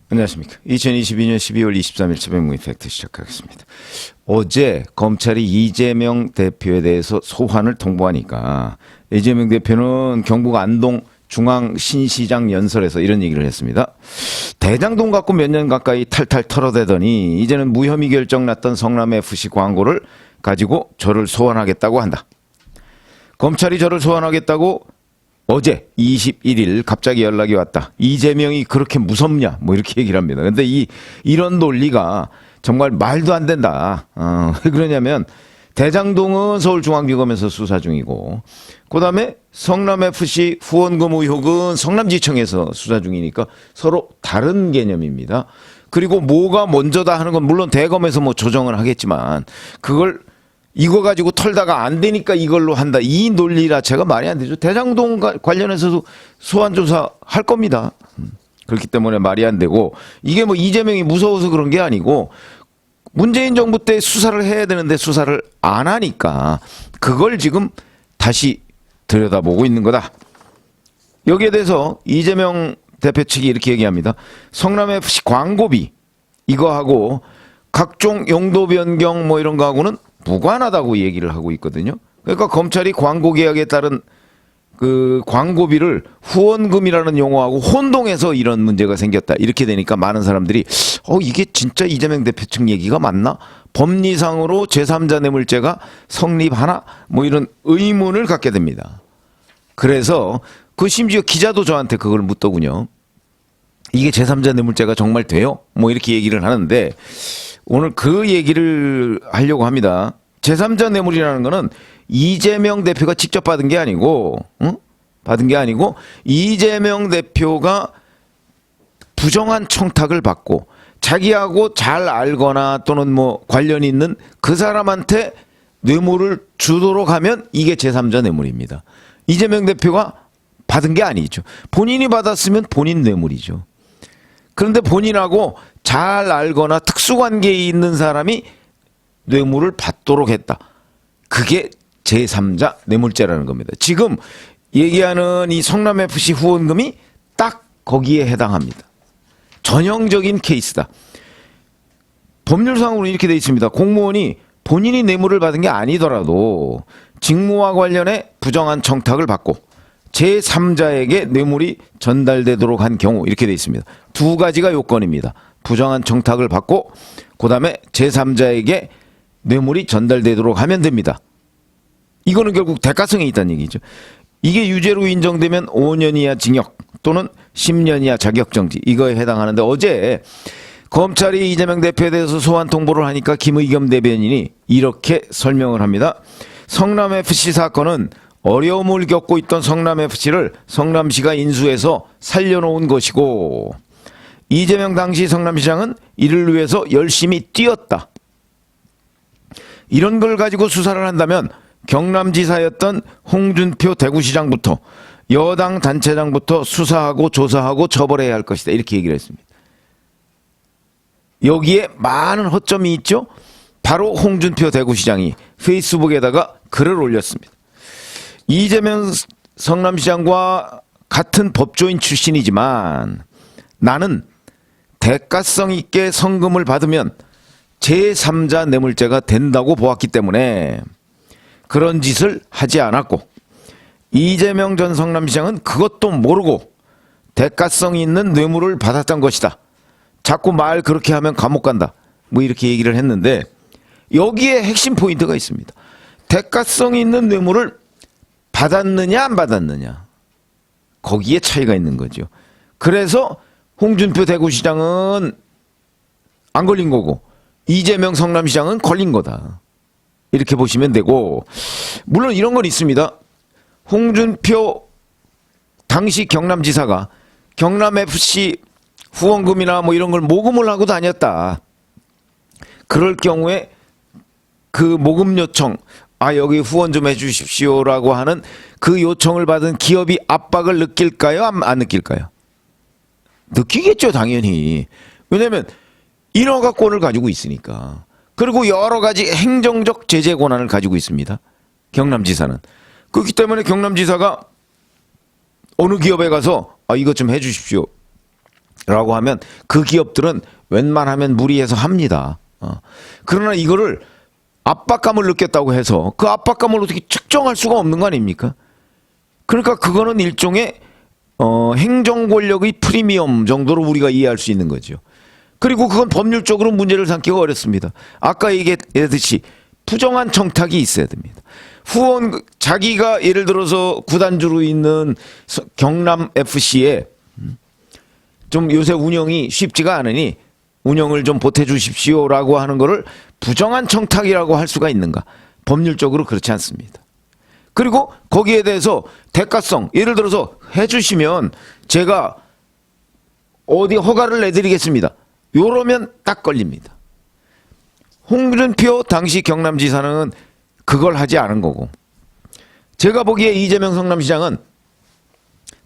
안녕하십니까. 2022년 12월 23일 새벽 팩트 시작하겠습니다. 어제 검찰이 이재명 대표에 대해서 소환을 통보하니까 이재명 대표는 경북 안동 중앙신시장 연설에서 이런 얘기를 했습니다. 대장동 갖고 몇 년 가까이 탈탈 털어대더니 이제는 무혐의 결정 났던 성남FC 광고를 가지고 저를 소환하겠다고 한다. 검찰이 저를 소환하겠다고 어제 21일 갑자기 연락이 왔다. 이재명이 그렇게 무섭냐? 뭐 이렇게 얘기를 합니다. 근데 이런 논리가 정말 말도 안 된다. 왜 그러냐면 대장동은 서울중앙지검에서 수사 중이고 그다음에 성남FC 후원금 의혹은 성남지청에서 수사 중이니까 서로 다른 개념입니다. 그리고 뭐가 먼저다 하는 건 물론 대검에서 뭐 조정을 하겠지만 그걸 이거 가지고 털다가 안 되니까 이걸로 한다. 이 논리 자체가 말이 안 되죠. 대장동 관련해서도 소환조사 할 겁니다. 그렇기 때문에 말이 안 되고 이게 뭐 이재명이 무서워서 그런 게 아니고 문재인 정부 때 수사를 해야 되는데 수사를 안 하니까 그걸 지금 다시 들여다보고 있는 거다. 여기에 대해서 이재명 대표 측이 이렇게 얘기합니다. 성남FC 광고비 이거하고 각종 용도 변경 뭐 이런 거하고는 무관하다고 얘기를 하고 있거든요. 그러니까 검찰이 광고 계약에 따른 그 광고비를 후원금이라는 용어하고 혼동해서 이런 문제가 생겼다. 이렇게 되니까 많은 사람들이 이게 진짜 이재명 대표 측 얘기가 맞나? 법리상으로 제3자 뇌물죄가 성립하나? 뭐 이런 의문을 갖게 됩니다. 그래서 그 심지어 기자도 저한테 그걸 묻더군요. 이게 제3자 뇌물죄가 정말 돼요? 뭐 이렇게 얘기를 하는데 오늘 그 얘기를 하려고 합니다. 제3자 뇌물이라는 거는 이재명 대표가 직접 받은 게 아니고, 받은 게 아니고, 이재명 대표가 부정한 청탁을 받고, 자기하고 잘 알거나 또는 뭐 관련이 있는 그 사람한테 뇌물을 주도록 하면 이게 제3자 뇌물입니다. 이재명 대표가 받은 게 아니죠. 본인이 받았으면 본인 뇌물이죠. 그런데 본인하고 잘 알거나 특수관계에 있는 사람이 뇌물을 받도록 했다. 그게 제3자 뇌물죄라는 겁니다. 지금 얘기하는 이 성남FC 후원금이 딱 거기에 해당합니다. 전형적인 케이스다. 법률상으로 이렇게 되어 있습니다. 공무원이 본인이 뇌물을 받은 게 아니더라도 직무와 관련해 부정한 청탁을 받고 제3자에게 뇌물이 전달되도록 한 경우 이렇게 되어 있습니다. 두 가지가 요건입니다. 부정한 청탁을 받고 그다음에 제3자에게 뇌물이 전달되도록 하면 됩니다. 이거는 결국 대가성이 있다는 얘기죠. 이게 유죄로 인정되면 5년 이하 징역 또는 10년 이하 자격정지 이거에 해당하는데 어제 검찰이 이재명 대표에 대해서 소환 통보를 하니까 김의겸 대변인이 이렇게 설명을 합니다. 성남FC 사건은 어려움을 겪고 있던 성남FC를 성남시가 인수해서 살려놓은 것이고 이재명 당시 성남시장은 이를 위해서 열심히 뛰었다. 이런 걸 가지고 수사를 한다면 경남지사였던 홍준표 대구시장부터 여당 단체장부터 수사하고 조사하고 처벌해야 할 것이다. 이렇게 얘기를 했습니다. 여기에 많은 허점이 있죠. 바로 홍준표 대구시장이 페이스북에다가 글을 올렸습니다. 이재명 성남시장과 같은 법조인 출신이지만 나는 대가성 있게 성금을 받으면 제3자 뇌물죄가 된다고 보았기 때문에 그런 짓을 하지 않았고 이재명 전 성남시장은 그것도 모르고 대가성 있는 뇌물을 받았던 것이다. 자꾸 말 그렇게 하면 감옥 간다. 뭐 이렇게 얘기를 했는데 여기에 핵심 포인트가 있습니다. 대가성 있는 뇌물을 받았느냐 안 받았느냐 거기에 차이가 있는 거죠. 그래서 홍준표 대구시장은 안 걸린 거고 이재명 성남시장은 걸린 거다. 이렇게 보시면 되고 물론 이런 건 있습니다. 홍준표 당시 경남지사가 경남FC 후원금이나 뭐 이런 걸 모금을 하고 다녔다. 그럴 경우에 그 모금 요청 여기 후원 좀 해주십시오라고 하는 그 요청을 받은 기업이 압박을 느낄까요? 안 느낄까요? 느끼겠죠, 당연히. 왜냐하면 인허가권을 가지고 있으니까. 그리고 여러 가지 행정적 제재 권한을 가지고 있습니다. 경남지사는. 그렇기 때문에 경남지사가 어느 기업에 가서 이것 좀 해주십시오. 라고 하면 그 기업들은 웬만하면 무리해서 합니다. 그러나 이거를 압박감을 느꼈다고 해서 그 압박감을 어떻게 측정할 수가 없는 거 아닙니까? 그러니까 그거는 일종의 행정 권력의 프리미엄 정도로 우리가 이해할 수 있는 거죠. 그리고 그건 법률적으로 문제를 삼기가 어렵습니다. 아까 얘기했듯이 부정한 청탁이 있어야 됩니다. 후원 자기가 예를 들어서 구단주로 있는 경남 FC에 좀 요새 운영이 쉽지가 않으니 운영을 좀 보태주십시오라고 하는 거를 부정한 청탁이라고 할 수가 있는가? 법률적으로 그렇지 않습니다. 그리고 거기에 대해서 대가성, 예를 들어서 해주시면 제가 어디 허가를 내드리겠습니다. 요러면 딱 걸립니다. 홍준표 당시 경남지사는 그걸 하지 않은 거고, 제가 보기에 이재명 성남시장은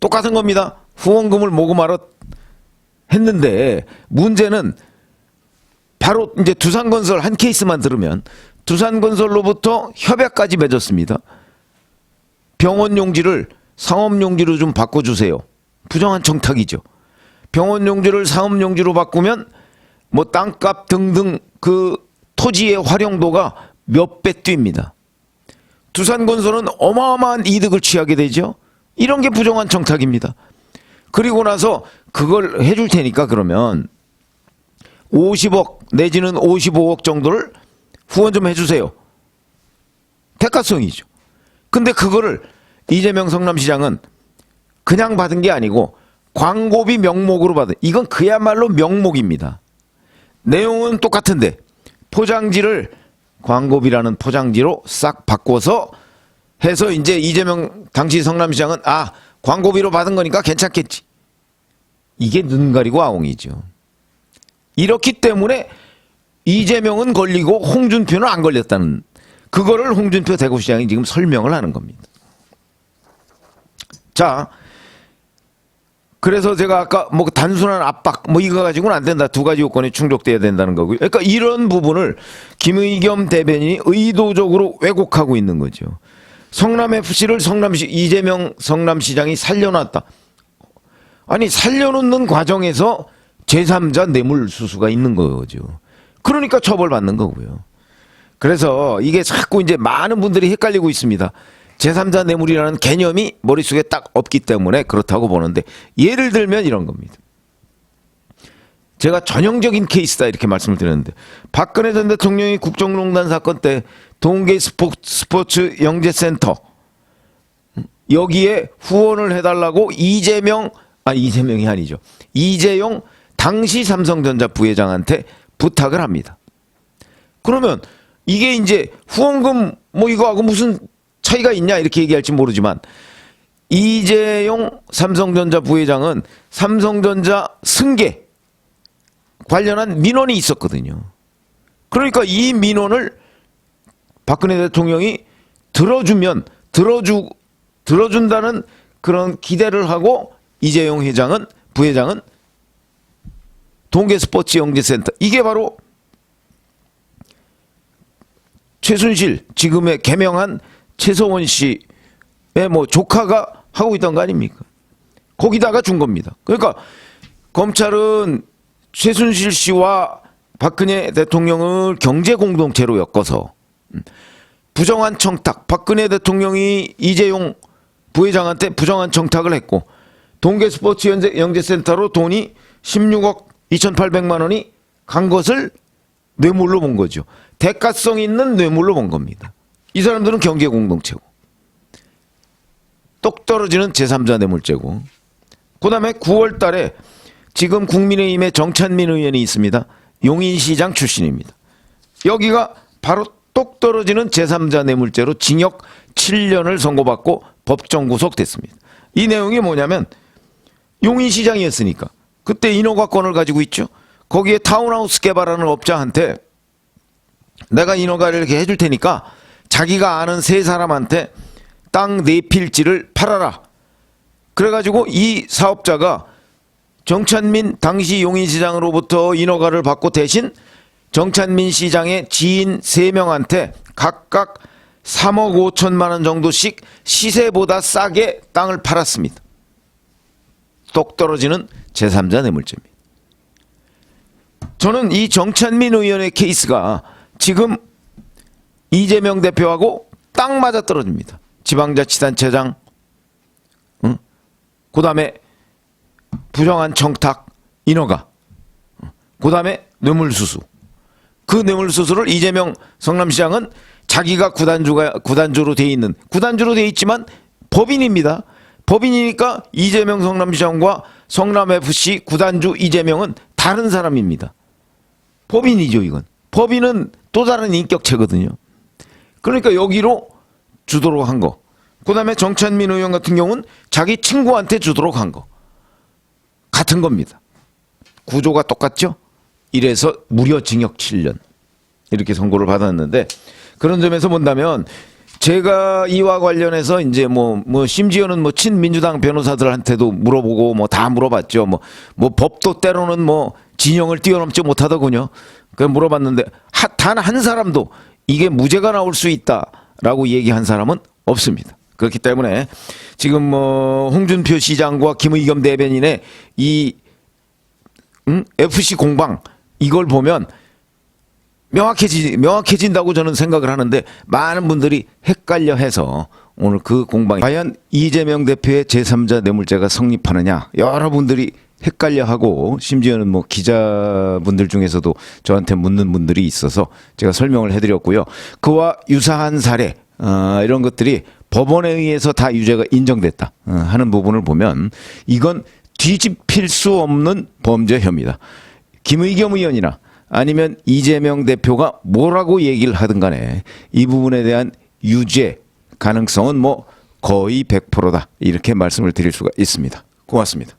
똑같은 겁니다. 후원금을 모금하러 했는데 문제는 바로 이제 두산건설 한 케이스만 들으면 두산건설로부터 협약까지 맺었습니다. 병원 용지를 상업 용지로 좀 바꿔주세요. 부정한 청탁이죠. 병원 용지를 상업 용지로 바꾸면 뭐 땅값 등등 그 토지의 활용도가 몇 배 뜁니다. 두산건설은 어마어마한 이득을 취하게 되죠. 이런 게 부정한 청탁입니다. 그리고 나서 그걸 해줄 테니까 그러면 50억 내지는 55억 정도를 후원 좀 해주세요. 대가성이죠. 근데 그거를 이재명 성남시장은 그냥 받은 게 아니고 광고비 명목으로 받은, 이건 그야말로 명목입니다. 내용은 똑같은데 포장지를 광고비라는 포장지로 싹 바꿔서 해서 이제 이재명 당시 성남시장은 광고비로 받은 거니까 괜찮겠지. 이게 눈 가리고 아웅이죠. 이렇기 때문에 이재명은 걸리고 홍준표는 안 걸렸다는, 그거를 홍준표 대구시장이 지금 설명을 하는 겁니다. 자, 그래서 제가 아까 뭐 단순한 압박 뭐 이거 가지고는 안 된다. 두 가지 요건이 충족돼야 된다는 거고요. 그러니까 이런 부분을 김의겸 대변인이 의도적으로 왜곡하고 있는 거죠. 성남FC를 이재명 성남시장이 살려놨다. 아니, 살려놓는 과정에서 제3자 뇌물수수가 있는 거죠. 그러니까 처벌받는 거고요. 그래서 이게 자꾸 이제 많은 분들이 헷갈리고 있습니다. 제3자 뇌물이라는 개념이 머릿속에 딱 없기 때문에 그렇다고 보는데, 예를 들면 이런 겁니다. 제가 전형적인 케이스다 이렇게 말씀을 드렸는데, 박근혜 전 대통령이 국정농단 사건 때 동계 스포츠 영재센터 여기에 후원을 해달라고 이재명이 아니죠. 이재용 당시 삼성전자 부회장한테 부탁을 합니다. 그러면 이게 이제 후원금 뭐 이거하고 무슨 차이가 있냐 이렇게 얘기할지 모르지만, 이재용 삼성전자 부회장은 삼성전자 승계 관련한 민원이 있었거든요. 그러니까 이 민원을 박근혜 대통령이 들어준다는 그런 기대를 하고 이재용 부회장은 동계 스포츠 영재센터, 이게 바로 최순실 지금의 개명한 최서원 씨의 뭐 조카가 하고 있던 거 아닙니까? 거기다가 준 겁니다. 그러니까 검찰은 최순실 씨와 박근혜 대통령을 경제 공동체로 엮어서 부정한 청탁, 박근혜 대통령이 이재용 부회장한테 부정한 청탁을 했고 동계 스포츠 영재센터로 돈이 16억 2,800만 원이 간 것을 뇌물로 본 거죠. 대가성 있는 뇌물로 본 겁니다. 이 사람들은 경제 공동체고 똑 떨어지는 제3자 뇌물죄고, 그 다음에 9월 달에 지금 국민의힘에 정찬민 의원이 있습니다. 용인시장 출신입니다. 여기가 바로 똑 떨어지는 제3자 뇌물죄로 징역 7년을 선고받고 법정 구속됐습니다. 이 내용이 뭐냐면, 용인시장이었으니까 그때 인허가권을 가지고 있죠. 거기에 타운하우스 개발하는 업자한테 내가 인허가를 이렇게 해줄 테니까 자기가 아는 세 사람한테 땅 4필지를 팔아라. 그래가지고 이 사업자가 정찬민 당시 용인시장으로부터 인허가를 받고 대신 정찬민 시장의 지인 3명한테 각각 3억 5천만 원 정도씩 시세보다 싸게 땅을 팔았습니다. 똑 떨어지는 제3자 뇌물죄입니다. 저는 이 정찬민 의원의 케이스가 지금 이재명 대표하고 딱 맞아떨어집니다. 지방자치단체장, 그다음에 부정한 청탁 인허가, 그다음에 뇌물수수. 그 뇌물수수를 이재명 성남시장은 자기가 구단주로 돼 있는, 구단주로 돼 있지만 법인입니다. 법인이니까 이재명 성남시장과 성남FC 구단주 이재명은 다른 사람입니다. 법인이죠, 이건. 법인은 또 다른 인격체거든요. 그러니까 여기로 주도록 한 거. 그다음에 정찬민 의원 같은 경우는 자기 친구한테 주도록 한 거. 같은 겁니다. 구조가 똑같죠? 이래서 무려 징역 7년 이렇게 선고를 받았는데, 그런 점에서 본다면 제가 이와 관련해서 이제 뭐 심지어는 뭐 친민주당 변호사들한테도 물어보고 뭐 다 물어봤죠. 뭐 법도 때로는 뭐 진영을 뛰어넘지 못하더군요. 그래서 물어봤는데 단 한 사람도 이게 무죄가 나올 수 있다라고 얘기한 사람은 없습니다. 그렇기 때문에 지금 뭐 홍준표 시장과 김의겸 대변인의 이 FC 공방, 이걸 보면 명확해진다고 저는 생각을 하는데, 많은 분들이 헷갈려 해서 오늘 그 공방이 과연 이재명 대표의 제3자 뇌물죄가 성립하느냐, 여러분들이 헷갈려 하고, 심지어는 뭐 기자분들 중에서도 저한테 묻는 분들이 있어서 제가 설명을 해드렸고요. 그와 유사한 사례, 이런 것들이 법원에 의해서 다 유죄가 인정됐다 하는 부분을 보면 이건 뒤집힐 수 없는 범죄 혐의다. 김의겸 의원이나 아니면 이재명 대표가 뭐라고 얘기를 하든 간에 이 부분에 대한 유죄 가능성은 뭐 거의 100%다. 이렇게 말씀을 드릴 수가 있습니다. 고맙습니다.